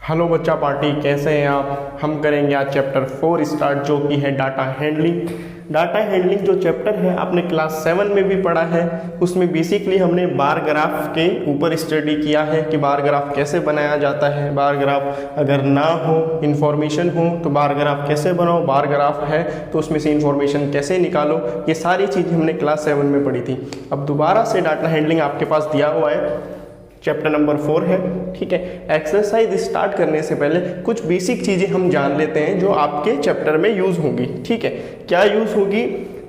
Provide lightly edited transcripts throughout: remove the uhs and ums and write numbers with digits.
Hello बच्चा party, कैसे हैं आप। हम करेंगे आज चैप्टर 4 स्टार्ट, जो कि है डाटा हैंडलिंग। डाटा हैंडलिंग जो चैप्टर है आपने क्लास 7 में भी पढ़ा है। उसमें बेसिकली हमने बार ग्राफ के ऊपर स्टडी किया है कि बार ग्राफ कैसे बनाया जाता है। बार ग्राफ अगर ना हो, इंफॉर्मेशन हो, तो बार ग्राफ कैसे बनाओ। बार ग्राफ है तो उसमें से इंफॉर्मेशन कैसे निकालो। ये सारी चीज़ें हमने क्लास 7 में पढ़ी थी। अब दोबारा से डाटा हैंडलिंग आपके पास दिया हुआ है, चैप्टर नंबर 4 है। ठीक है, एक्सरसाइज स्टार्ट करने से पहले कुछ बेसिक चीज़ें हम जान लेते हैं जो आपके चैप्टर में यूज़ होंगी। ठीक है, क्या यूज़ होगी।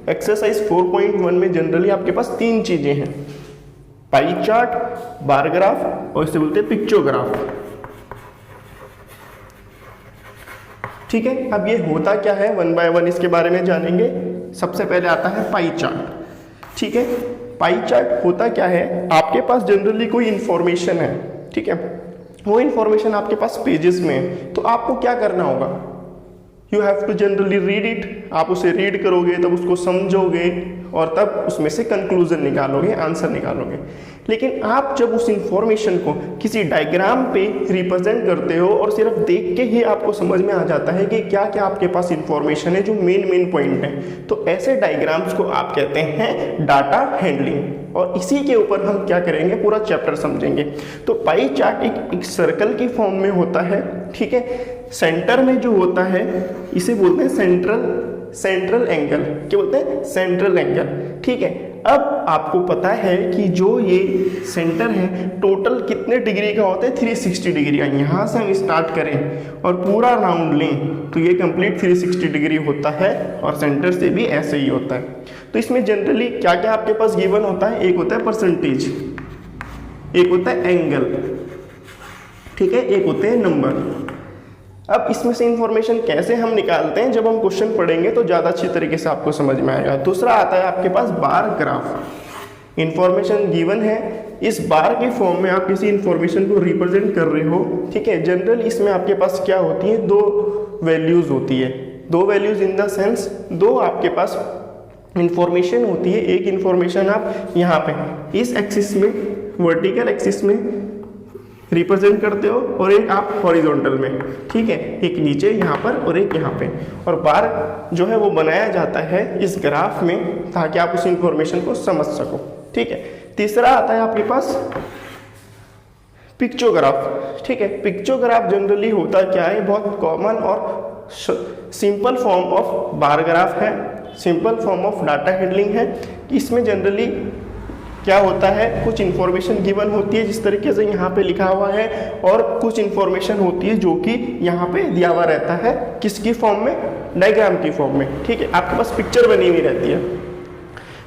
एक्सरसाइज 4.1 में जनरली आपके पास 3 चीज़ें हैं, पाई चार्ट, बार ग्राफ और इसे बोलते हैं पिक्चोग्राफ। ठीक है, अब ये होता क्या है, 1 बाय 1 इसके बारे में जानेंगे। सबसे पहले आता है पाई चार्ट। ठीक है, पाई चार्ट होता क्या है, आपके पास जनरली कोई इंफॉर्मेशन है। ठीक है, वो इंफॉर्मेशन आपके पास पेजेस में है, तो आपको क्या करना होगा, you have to generally read it. आप उसे रीड करोगे, तब उसको समझोगे और तब उसमें से कंक्लूजन निकालोगे, आंसर निकालोगे। लेकिन आप जब उस इंफॉर्मेशन को किसी डायग्राम पे रिप्रेजेंट करते हो और सिर्फ देख के ही आपको समझ में आ जाता है कि क्या क्या आपके पास इंफॉर्मेशन है, जो मेन पॉइंट है, तो ऐसे डायग्राम्स को आप कहते हैं डाटा हैंडलिंग। और इसी के ऊपर हम क्या करेंगे, पूरा चैप्टर समझेंगे। तो पाई चार्ट एक सर्कल की फॉर्म में होता है। ठीक है, सेंटर में जो होता है इसे बोलते हैं सेंट्रल एंगल। क्या बोलते हैं, सेंट्रल एंगल। ठीक है, अब आपको पता है कि जो ये सेंटर है टोटल कितने डिग्री का होता है, 360 डिग्री का। यहाँ से हम स्टार्ट करें और पूरा राउंड लें तो ये कंप्लीट 360 डिग्री होता है, और सेंटर से भी ऐसे ही होता है। तो इसमें जनरली क्या क्या आपके पास गिवन होता है, एक होता है परसेंटेज, एक होता है एंगल, ठीक है, एक होते हैं नंबर। अब इसमें से इंफॉर्मेशन कैसे हम निकालते हैं, जब हम क्वेश्चन पढ़ेंगे तो ज़्यादा अच्छी तरीके से आपको समझ में आएगा। दूसरा आता है आपके पास बार ग्राफ। इंफॉर्मेशन गिवन है, इस बार के फॉर्म में आप किसी इंफॉर्मेशन को रिप्रेजेंट कर रहे हो। ठीक है, जनरल इसमें आपके पास क्या होती है, 2 वैल्यूज़ होती है। 2 वैल्यूज़ इन द सेंस 2 आपके पास इंफॉर्मेशन होती है। एक इंफॉर्मेशन आप यहाँ पे इस एक्सिस में, वर्टिकल एक्सिस में रिप्रेजेंट करते हो, और एक आप हॉरिजॉन्टल में। ठीक है, एक नीचे यहाँ पर और एक यहाँ पे। और बार जो है वो बनाया जाता है इस ग्राफ में, ताकि आप उस इंफॉर्मेशन को समझ सको। ठीक है, तीसरा आता है आपके पास पिक्चोग्राफ। ठीक है, पिक्चोग्राफ जनरली होता क्या है, बहुत कॉमन और simple form of bar graph है, simple form of data handling है। इसमें जनरली क्या होता है, कुछ इन्फॉर्मेशन गिवन होती है जिस तरीके से यहाँ पे लिखा हुआ है, और कुछ इन्फॉर्मेशन होती है जो कि यहाँ पे दिया हुआ रहता है, किसकी फॉर्म में, डायग्राम की फॉर्म में। ठीक है, आपके पास पिक्चर बनी हुई रहती है।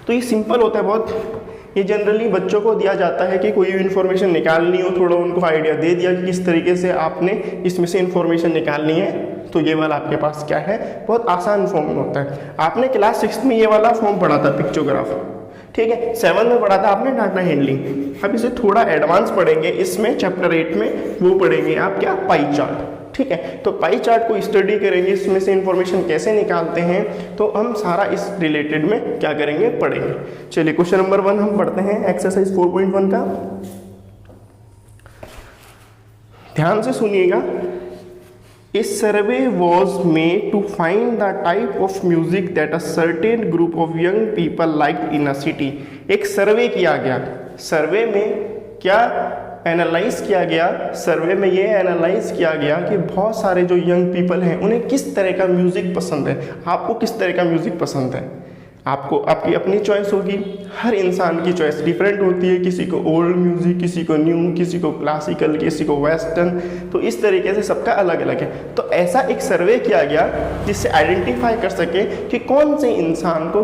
तो ये सिंपल होता है बहुत। ये जनरली बच्चों को दिया जाता है कि कोई भी इन्फॉर्मेशन निकालनी हो, थोड़ा उनको आइडिया दे दिया कि किस तरीके से आपने इसमें से इन्फॉर्मेशन निकालनी है, तो ये वाला आपके पास क्या है, बहुत आसान फॉर्म होता है। आपने क्लास 6 में ये वाला फॉर्म पढ़ा था, पिक्चोग्राफ। ठीक है, 7 में पढ़ा था आपने डाटा हैंडलिंग। अब इसे थोड़ा एडवांस पढ़ेंगे, इसमें चैप्टर 8 में वो पढ़ेंगे आप क्या, पाई चार्ट। ठीक है, तो पाई चार्ट को स्टडी करेंगे, इसमें से इंफॉर्मेशन कैसे निकालते हैं, तो हम सारा इस रिलेटेड में क्या करेंगे, पढ़ेंगे। चलिए क्वेश्चन नंबर 1 हम पढ़ते हैं, एक्सरसाइज 4.1 का। ध्यान से सुनिएगा। A survey was made to find the type of music that a certain group of young people liked in a city. एक सर्वे किया गया। सर्वे में क्या एनालाइज किया गया, सर्वे में ये एनालाइज किया गया कि बहुत सारे जो यंग पीपल हैं उन्हें किस तरह का म्यूज़िक पसंद है। आपको किस तरह का म्यूज़िक पसंद है, आपको आपकी अपनी चॉइस होगी। हर इंसान की चॉइस डिफरेंट होती है, किसी को ओल्ड म्यूज़िक, किसी को न्यू, किसी को क्लासिकल, किसी को वेस्टर्न। तो इस तरीके से सबका अलग अलग है। तो ऐसा एक सर्वे किया गया जिससे आइडेंटिफाई कर सके कि कौन से इंसान को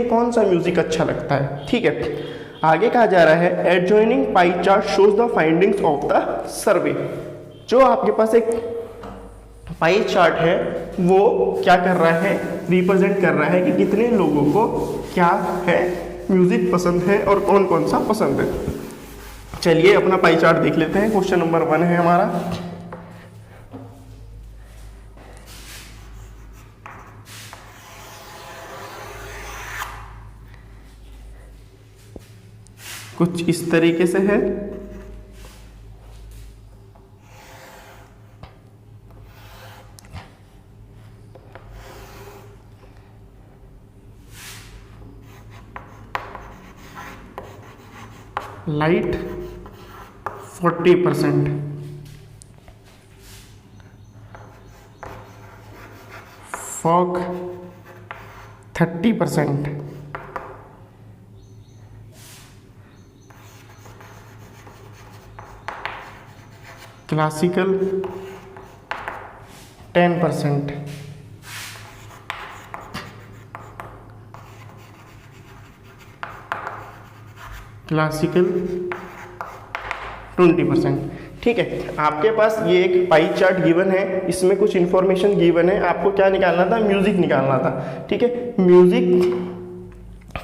कौन सा म्यूज़िक अच्छा लगता है। ठीक है, आगे कहा जा रहा है, adjoining pie chart shows the findings of the survey. जो आपके पास एक पाई चार्ट है वो क्या कर रहा है, रिप्रेजेंट कर रहा है कि कितने लोगों को क्या है, म्यूजिक पसंद है और कौन कौन सा पसंद है। चलिए अपना पाई चार्ट देख लेते हैं। क्वेश्चन नंबर 1 है हमारा, कुछ इस तरीके से है। Light 40%, fog 30%, classical 10%, classical 20%। ठीक है, आपके पास ये एक पाई चार्ट गिवन है, इसमें कुछ इन्फॉर्मेशन गिवन है, आपको क्या निकालना था, म्यूजिक निकालना था। ठीक है, म्यूजिक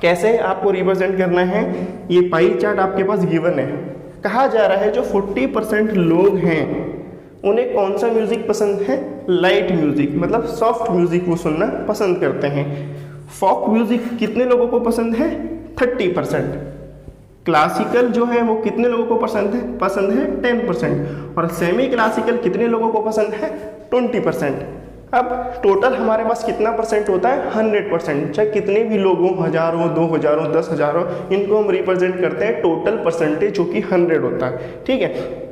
कैसे आपको रिप्रेजेंट करना है, ये पाई चार्ट आपके पास गिवन है। कहा जा रहा है जो 40% लोग हैं उन्हें कौन सा म्यूजिक पसंद है, लाइट म्यूजिक, मतलब सॉफ्ट म्यूजिक वो सुनना पसंद करते हैं। फोक म्यूजिक कितने लोगों को पसंद है, 30%। क्लासिकल जो है वो कितने लोगों को पसंद है 10%। और सेमी क्लासिकल कितने लोगों को पसंद है, 20%। अब टोटल हमारे पास कितना परसेंट होता है, 100%। चाहे कितने भी लोग हों, 1000 हो, 2000 हो, 10,000 हो, इनको हम रिप्रेजेंट करते हैं टोटल परसेंटेज जो कि 100 होता है। ठीक है,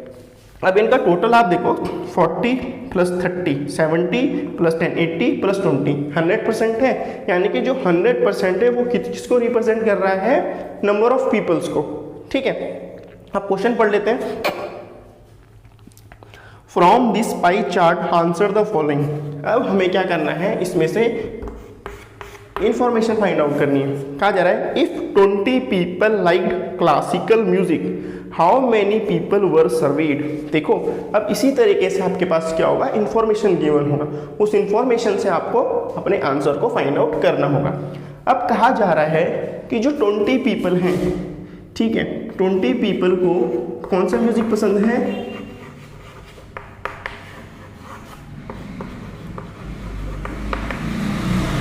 अब इनका टोटल आप देखो, 40 + 30 70 + 10 80 + 20 100% है। यानी कि जो 100% है वो किसको रिप्रेजेंट कर रहा है, नंबर ऑफ पीपल्स को। ठीक है, अब क्वेश्चन पढ़ लेते हैं। From this pie chart answer the following. अब हमें क्या करना है, इसमें से इंफॉर्मेशन फाइंड आउट करनी है। कहा जा रहा है if 20 people liked classical music how many people were served. देखो, अब इसी तरीके से आपके पास क्या होगा, इंफॉर्मेशन गिवन होगा, उस इंफॉर्मेशन से आपको अपने आंसर को फाइंड आउट करना होगा। अब कहा जा रहा है कि जो 20 पीपल हैं, ठीक है, 20 पीपल को कौन सा म्यूजिक पसंद है,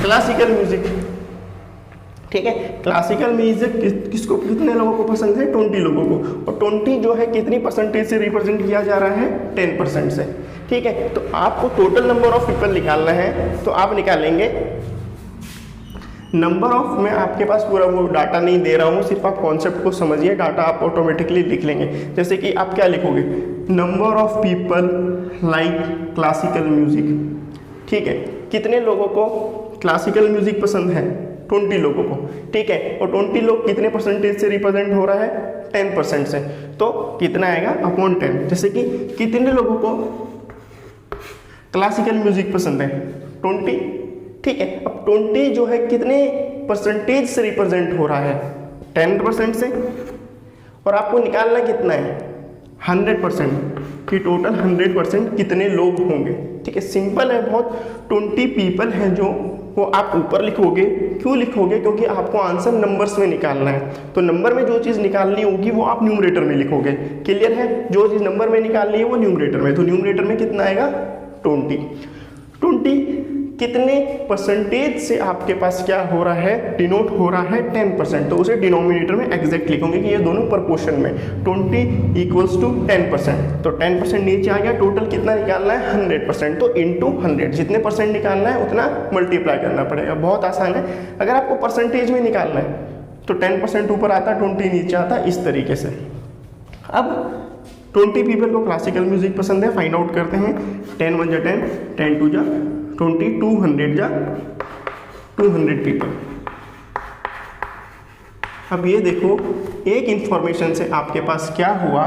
क्लासिकल म्यूजिक। ठीक है, क्लासिकल म्यूजिक किसको, कितने लोगों को पसंद है, 20 लोगों को। और 20 जो है कितनी परसेंटेज से रिप्रेजेंट किया जा रहा है, 10% से। ठीक है, तो आपको टोटल नंबर ऑफ पीपल निकालना है, तो आप निकालेंगे नंबर ऑफ, मैं आपके पास पूरा वो डाटा नहीं दे रहा हूँ, सिर्फ आप कॉन्सेप्ट को समझिए, डाटा आप ऑटोमेटिकली लिख लेंगे। जैसे कि आप क्या लिखोगे, number of people like classical music. ठीक है, कितने लोगों को क्लासिकल म्यूजिक पसंद है, 20 लोगों को। ठीक है, और 20 लोग कितने परसेंटेज से रिप्रेजेंट हो रहा है, 10% से। तो कितना आएगा, अपॉन 10। जैसे कि कितने लोगों को क्लासिकल म्यूजिक पसंद है, 20। ठीक है, अब 20 जो है कितने परसेंटेज से रिप्रेजेंट हो रहा है, 10% से। और आपको निकालना कितना है, 100%, कि टोटल 100% कितने लोग होंगे। ठीक है, सिंपल है बहुत। 20 पीपल हैं जो, वो आप ऊपर लिखोगे। क्यों लिखोगे, क्योंकि आपको आंसर नंबर्स में निकालना है। तो नंबर में जो चीज़ निकालनी होगी वो आप न्यूमरेटर में लिखोगे। क्लियर है, जो चीज़ नंबर में निकालनी है वो न्यूमरेटर में। तो न्यूमरेटर में कितना आएगा, 20 कितने परसेंटेज से आपके पास क्या हो रहा है, डिनोट हो रहा है, 10%। तो उसे डिनोमिनेटर में एग्जैक्ट लिखोगे कि ये दोनों प्रपोर्शन में, 20 = 10%। तो 10% नीचे आ गया, टोटल कितना निकालना है, 100%। तो इंटू 100, जितने परसेंट निकालना है उतना मल्टीप्लाई करना पड़ेगा। बहुत आसान है। अगर आपको परसेंटेज में निकालना है तो 10% ऊपर आता, 20 नीचे आता, इस तरीके से। अब 20 पीपल को क्लासिकल म्यूजिक पसंद है, फाइंड आउट करते हैं। 10 1 = 10, 10 2 = 20, 200 = 200 पीपल। अब ये देखो, एक इंफॉर्मेशन से आपके पास क्या हुआ,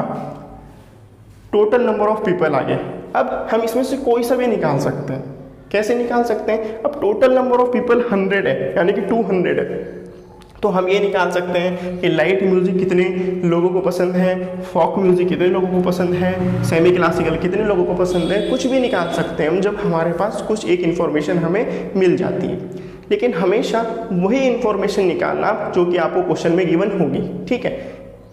टोटल नंबर ऑफ पीपल आ गए। अब हम इसमें से कोई सा भी निकाल सकते हैं। कैसे निकाल सकते हैं, अब टोटल नंबर ऑफ पीपल 100 है, यानी कि 200 है। तो हम ये निकाल सकते हैं कि लाइट म्यूजिक कितने लोगों को पसंद है, फोक म्यूजिक कितने लोगों को पसंद है, सेमी क्लासिकल कितने लोगों को पसंद है। कुछ भी निकाल सकते हैं हम, जब हमारे पास कुछ एक इन्फॉर्मेशन हमें मिल जाती है। लेकिन हमेशा वही इन्फॉर्मेशन निकालना जो कि आपको क्वेश्चन में गिवन होगी। ठीक है,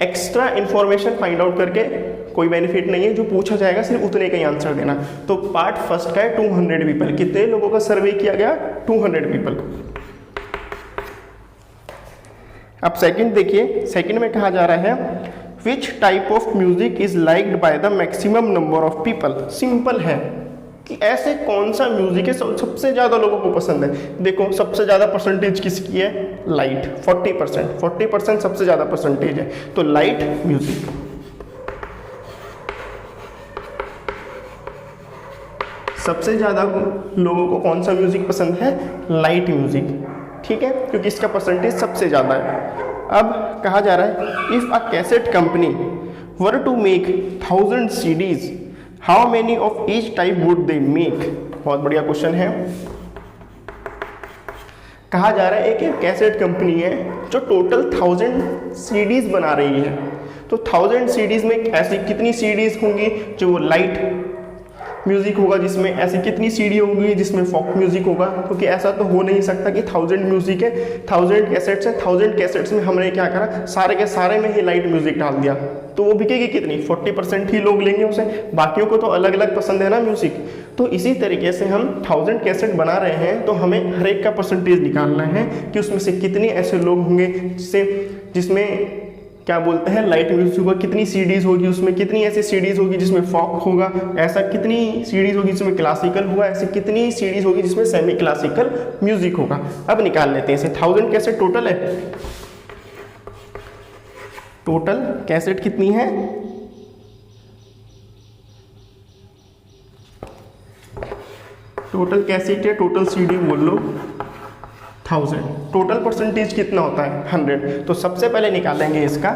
एक्स्ट्रा इन्फॉर्मेशन फाइंड आउट करके कोई बेनिफिट नहीं है। जो पूछा जाएगा सिर्फ उतने का ही आंसर देना। तो पार्ट फर्स्ट का है 200 पीपल। कितने लोगों का सर्वे किया गया, 200 पीपल। अब सेकंड देखिए, सेकंड में कहा जा रहा है which type of music is liked by the maximum number of people. Simple है, कि ऐसे कौन सा म्यूजिक है सबसे ज़्यादा लोगों को पसंद है। देखो सबसे ज़्यादा परसेंटेज किसकी है, लाइट 40% सबसे ज़्यादा परसेंटेज है, तो लाइट म्यूजिक। सबसे ज़्यादा लोगों को कौन सा म्यूजिक पसंद है, लाइट म्यूजिक, ठीक है, क्योंकि इसका परसेंटेज सबसे ज़्यादा है। अब कहा जा रहा है if a cassette company were to make 1000 CDs, how many of each type would they make. बहुत बढ़िया क्वेश्चन है। कहा जा रहा है एक कैसेट कंपनी है जो टोटल 1000 CDs बना रही है, तो 1000 CDs में ऐसी कितनी CDs होंगी जो वो लाइट म्यूजिक होगा, जिसमें ऐसी कितनी सीडी होगी जिसमें फोक म्यूजिक होगा, क्योंकि ऐसा तो हो नहीं सकता कि 1000 म्यूजिक है, 1000 कैसेट्स है, 1000 कैसेट्स में हमने क्या करा, सारे के सारे में ही लाइट म्यूजिक डाल दिया, तो वो बिकेगी कितनी, 40% ही लोग लेंगे उसे, बाकियों को तो अलग अलग पसंद है ना म्यूजिक। तो इसी तरीके से हम 1000 कैसेट बना रहे हैं, तो हमें हर एक का परसेंटेज निकालना है कि उसमें से कितने ऐसे लोग होंगे जिसमें क्या बोलते हैं लाइट म्यूजिक होगा, कितनी सीडीज होगी उसमें, कितनी ऐसी सीडीज होगी जिसमें फॉक होगा, ऐसा कितनी सीडीज होगी जिसमें क्लासिकल होगा, ऐसी कितनी सीडीज होगी जिसमें सेमी क्लासिकल म्यूजिक होगा। अब निकाल लेते हैं इसे। 1000 कैसेट टोटल है, टोटल कैसेट कितनी है, टोटल कैसेट है, टोटल सीडी बोल लो 1000, टोटल परसेंटेज कितना होता है 100। तो सबसे पहले निकालेंगे इसका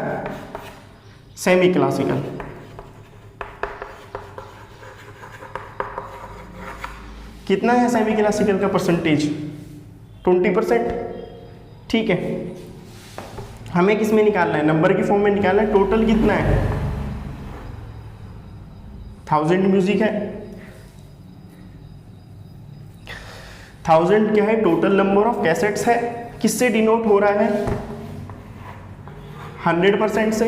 सेमी क्लासिकल। कितना है सेमी क्लासिकल का परसेंटेज, 20%, ठीक है। हमें किस में निकालना है, नंबर की फॉर्म में निकालना है। टोटल कितना है, 1000 म्यूजिक है, 1000 क्या है, टोटल नंबर ऑफ कैसेट्स है, किससे डिनोट हो रहा है 100% से।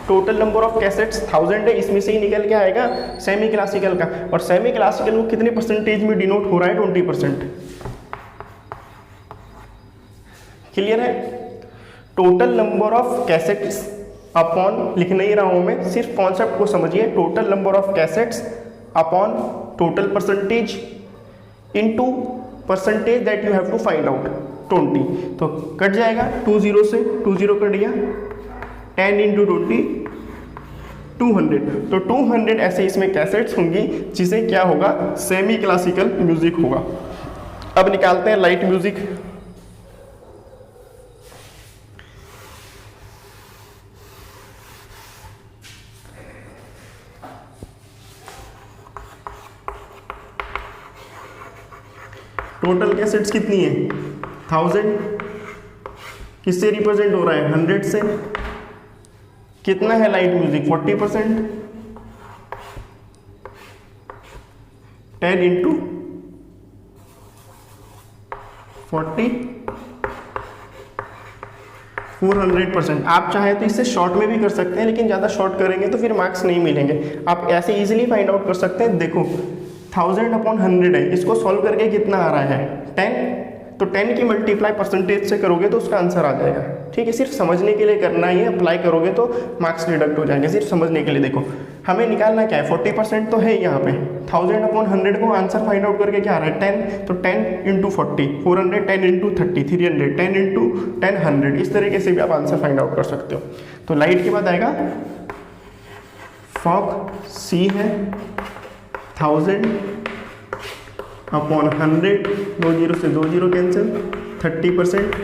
टोटल नंबर ऑफ कैसेट्स 1000 है, इसमें से ही निकल के आएगा सेमी क्लासिकल का, और सेमी क्लासिकल वो कितने परसेंटेज में डिनोट हो रहा है, 20%। क्लियर है। Total number of cassettes upon, लिख नहीं रहा हूं मैं, सिर्फ कॉन्सेप्ट को समझिए। Total number of cassettes upon total percentage into percentage that you have to find out 20, तो कट जाएगा 20 से, 20 कट गया, 10 × 20 200, तो 200 ऐसे इसमें कैसेट्स होंगी जिसे क्या होगा, सेमी क्लासिकल म्यूजिक होगा। अब निकालते हैं लाइट म्यूजिक। टोटल कैसेट्स कितनी है 1000, किससे रिप्रेजेंट हो रहा है 100 से। कितना है लाइट म्यूजिक 40%, 10 × 40 400%। आप चाहें तो इससे शॉर्ट में भी कर सकते हैं, लेकिन ज़्यादा शॉर्ट करेंगे तो फिर मार्क्स नहीं मिलेंगे। आप ऐसे इजीली फाइंड आउट कर सकते हैं। देखो 1000/100 है, इसको सॉल्व करके कितना आ रहा है 10, तो 10 की मल्टीप्लाई परसेंटेज से करोगे तो उसका आंसर आ जाएगा। ठीक है, सिर्फ समझने के लिए करना ही है, अप्लाई करोगे तो मार्क्स डिडक्ट हो जाएंगे। सिर्फ समझने के लिए देखो, हमें निकालना क्या है, 40% तो है यहाँ पे। 1000/100 को आंसर फाइंड आउट करके क्या आ रहा है 10, तो 10 × 40 400, 10 × 30 300, 10 × 10 100। इस तरीके से भी आप आंसर फाइंड आउट कर सकते हो। तो लाइट के बाद आएगा फॉक, सी है 1000/100, 2 0 से 2 0 कैंसिल, 30%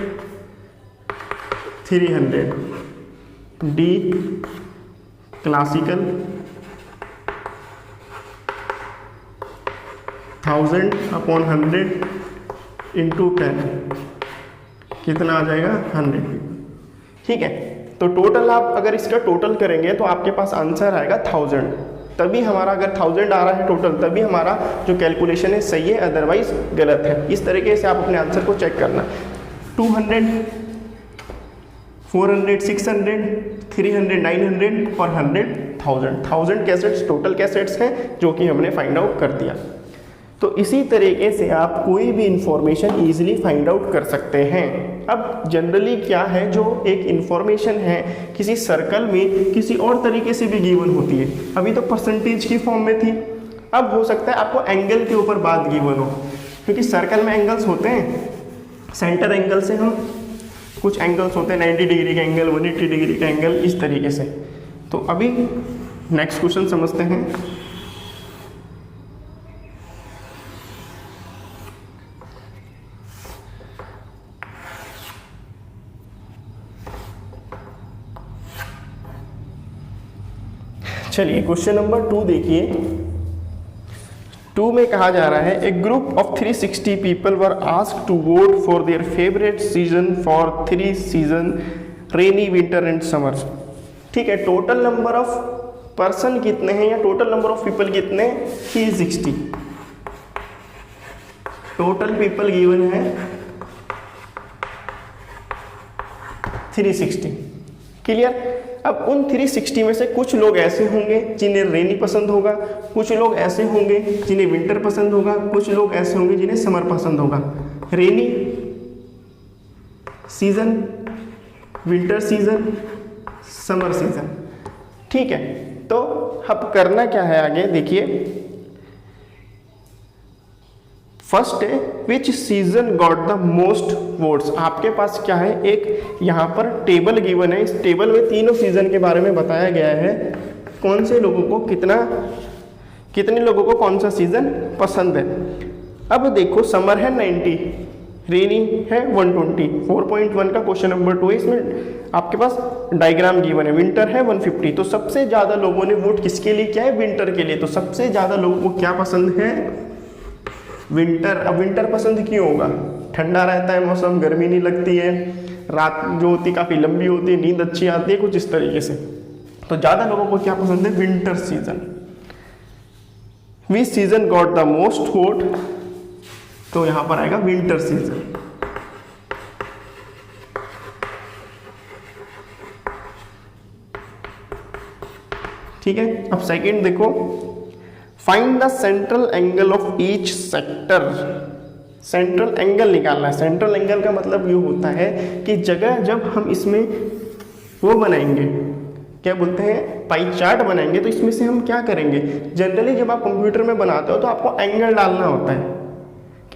300, डी क्लासिकल 1000/100 × 10 कितना आ जाएगा 100। ठीक है, तो टोटल आप अगर इसका टोटल करेंगे तो आपके पास आंसर आएगा 1000। तभी हमारा, अगर 1000 आ रहा है टोटल, तभी हमारा जो कैलकुलेशन है सही है, अदरवाइज गलत है। इस तरीके से आप अपने आंसर को चेक करना। 200, 400, 600, 300, 900 और 100, 1000 कैसेट्स टोटल कैसेट्स हैं जो कि हमने फाइंड आउट कर दिया। तो इसी तरीके से आप कोई भी इंफॉर्मेशन ईजिली फाइंड आउट कर सकते हैं। अब जनरली क्या है, जो एक इंफॉर्मेशन है किसी सर्कल में किसी और तरीके से भी गिवन होती है। अभी तो परसेंटेज की फॉर्म में थी, अब हो सकता है आपको एंगल के ऊपर बात गिवन हो, क्योंकि सर्कल में एंगल्स होते हैं, सेंटर एंगल से हम कुछ एंगल्स होते हैं 90 डिग्री का एंगल, 180 डिग्री का एंगल, इस तरीके से। तो अभी नेक्स्ट क्वेश्चन समझते हैं। चलिए क्वेश्चन नंबर 2 देखिए। 2 में कहा जा रहा है, a group of 360 people were asked to vote for their favourite season for 3 season, rainy, winter and summer. ठीक है, टोटल नंबर ऑफ पर्सन कितने हैं या टोटल नंबर ऑफ पीपल कितने? 360। टोटल पीपल गिवन है 360। क्लियर? अब उन 360 में से कुछ लोग ऐसे होंगे जिन्हें रेनी पसंद होगा, कुछ लोग ऐसे होंगे जिन्हें विंटर पसंद होगा, कुछ लोग ऐसे होंगे जिन्हें समर पसंद होगा। Rainy season, winter season, summer season. ठीक है, तो अब करना क्या है आगे देखिए। फर्स्ट है विच season got the most votes. आपके पास क्या है, एक यहाँ पर टेबल गिवन है, इस टेबल में तीनों सीजन के बारे में बताया गया है, कौन से लोगों को कितने लोगों को कौन सा सीजन पसंद है। अब देखो, समर है 90, रेनी है 120, 4.1 का क्वेश्चन नंबर 2 है, इसमें आपके पास डायग्राम गिवन है। विंटर है 150, तो सबसे ज़्यादा लोगों ने वोट किसके लिए किया है? विंटर के लिए। तो सबसे ज़्यादा लोगों को क्या पसंद है? विंटर। अब विंटर पसंद क्यों होगा? ठंडा रहता है मौसम, गर्मी नहीं लगती है, रात जो होती काफ़ी लंबी होती है, नींद अच्छी आती है, कुछ इस तरीके से। तो ज़्यादा लोगों को क्या पसंद है? Winter season. Which season got the most vote, तो यहां पर आएगा विंटर सीजन। ठीक है, अब सेकंड देखो, find the central angle of each sector. Central angle निकालना है। सेंट्रल एंगल का मतलब ये होता है कि जगह जब हम इसमें वो बनाएंगे, क्या बोलते हैं, पाई चार्ट बनाएंगे, तो इसमें से हम क्या करेंगे, जनरली जब आप कंप्यूटर में बनाते हो तो आपको एंगल डालना होता है,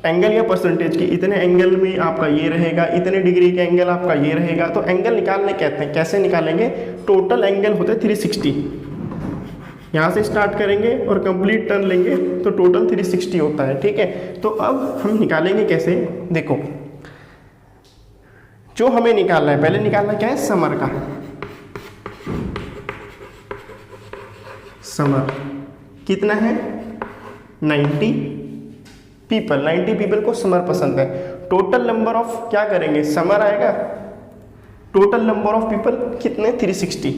एंगल या परसेंटेज की, इतने एंगल में आपका ये रहेगा, इतने डिग्री का एंगल आपका ये रहेगा। तो एंगल निकालने कहते हैं, कैसे निकालेंगे? टोटल एंगल होता है 360, यहाँ से स्टार्ट करेंगे और कंप्लीट टर्न लेंगे तो टोटल 360 होता है। ठीक है, तो अब हम निकालेंगे कैसे, देखो जो हमें निकालना है, पहले निकालना क्या है, समर का। समर कितना है? 90 पीपल। 90 पीपल को समर पसंद है। टोटल नंबर ऑफ क्या करेंगे, समर आएगा, टोटल नंबर ऑफ पीपल कितने? 360।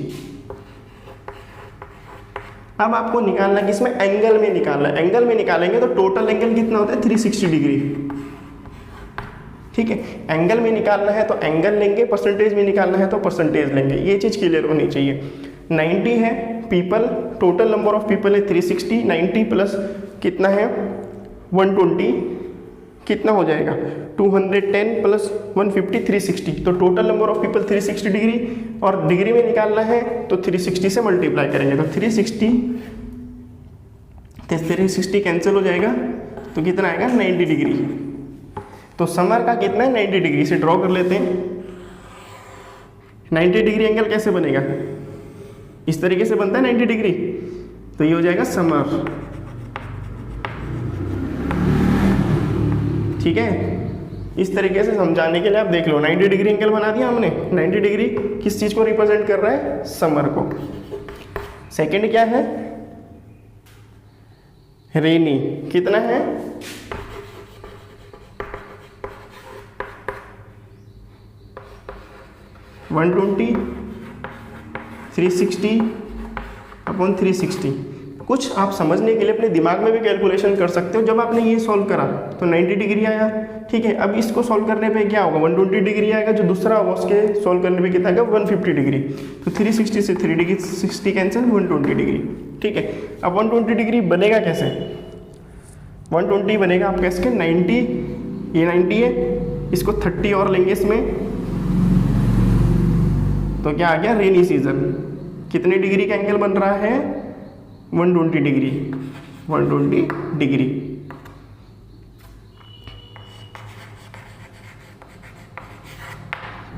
अब आपको निकालना है किसमें, एंगल में निकालना है। एंगल में निकालेंगे तो टोटल एंगल कितना होता है? 360 डिग्री। ठीक है, एंगल में निकालना है तो एंगल लेंगे, परसेंटेज में निकालना है तो परसेंटेज लेंगे, ये चीज़ क्लियर होनी चाहिए। 90 है people, total number of people है 360, 90 प्लस कितना है 120, कितना हो जाएगा 210 प्लस 150 360। तो total number of people 360 degree, और डिग्री में निकालना है तो 360 से मल्टीप्लाई करेंगे तो 360 कैंसिल हो जाएगा तो कितना आएगा 90 डिग्री। तो समर का कितना है 90 डिग्री से ड्रॉ कर लेते हैं। 90 डिग्री एंगल कैसे बनेगा, इस तरीके से बनता है 90 डिग्री, तो ये हो जाएगा समर। ठीक है, इस तरीके से समझाने के लिए आप देख लो, 90 डिग्री एंगल बना दिया हमने। 90 डिग्री किस चीज को रिप्रेजेंट कर रहा है, समर को। सेकंड क्या है, रेनी, कितना है 120, 360 अपॉन 360। कुछ आप समझने के लिए अपने दिमाग में भी कैलकुलेशन कर सकते हो। जब आपने ये सॉल्व करा तो 90 डिग्री आया। ठीक है, अब इसको सॉल्व करने पे क्या होगा, 120 डिग्री आएगा, जो दूसरा होगा उसके सॉल्व करने पे कितना आएगा 150 डिग्री। तो 360 से 360 कैंसिल, 120 डिग्री। ठीक है, अब 120 डिग्री बनेगा कैसे, 120 बनेगा आपका इसके 90, ये 90 है, इसको 30 और लेंगे इसमें, तो क्या आ गया रेनी सीजन। कितने डिग्री का एंगल बन रहा है 120 डिग्री। 120 डिग्री।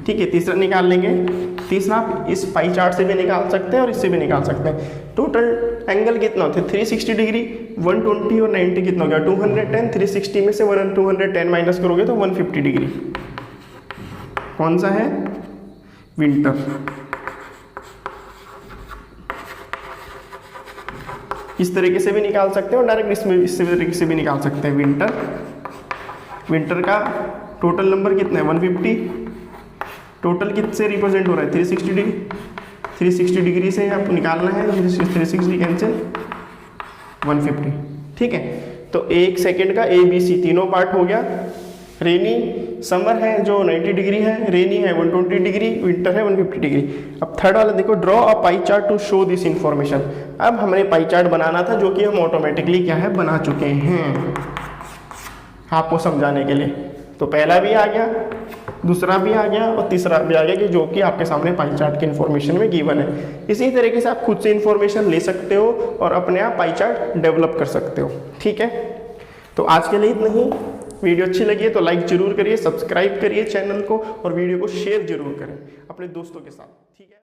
ठीक है, तीसरा निकाल लेंगे। तीसरा आप इस पाई चार्ट से भी निकाल सकते हैं और इससे भी निकाल सकते हैं। टोटल एंगल कितना होता है 360 डिग्री, 120 और 90 कितना हो गया 210। 360 में से 210 माइनस करोगे तो 150 डिग्री। कौन सा है? विंटर। इस तरीके से भी निकाल सकते हैं और डायरेक्ट इस तरीके से भी निकाल सकते हैं। विंटर का टोटल नंबर कितना है 150। टोटल किससे रिप्रेजेंट हो रहा है 360 डिग्री। 360 डिग्री से आपको निकालना है, 360 कैंसिल 150। ठीक है, तो एक सेकेंड का ABC तीनों पार्ट हो गया। रेनी समर है जो 90 डिग्री है, रेनी है 120 डिग्री, विंटर है 150 डिग्री। अब थर्ड वाला देखो, draw a pie chart to show this information. अब हमें पाई चार्ट बनाना था जो कि हम ऑटोमेटिकली क्या है बना चुके हैं आपको समझाने के लिए। तो पहला भी आ गया, दूसरा भी आ गया और तीसरा भी आ गया कि जो कि आपके सामने पाई चार्ट की इन्फॉर्मेशन में गिवन है। इसी तरीके से आप खुद से इन्फॉर्मेशन ले सकते हो और अपने आप पाई चार्ट डेवलप कर सकते हो। ठीक है, तो आज के लिए इतना ही। वीडियो अच्छी लगी है तो लाइक जरूर करिए, सब्सक्राइब करिए चैनल को और वीडियो को शेयर जरूर करें अपने दोस्तों के साथ। ठीक है।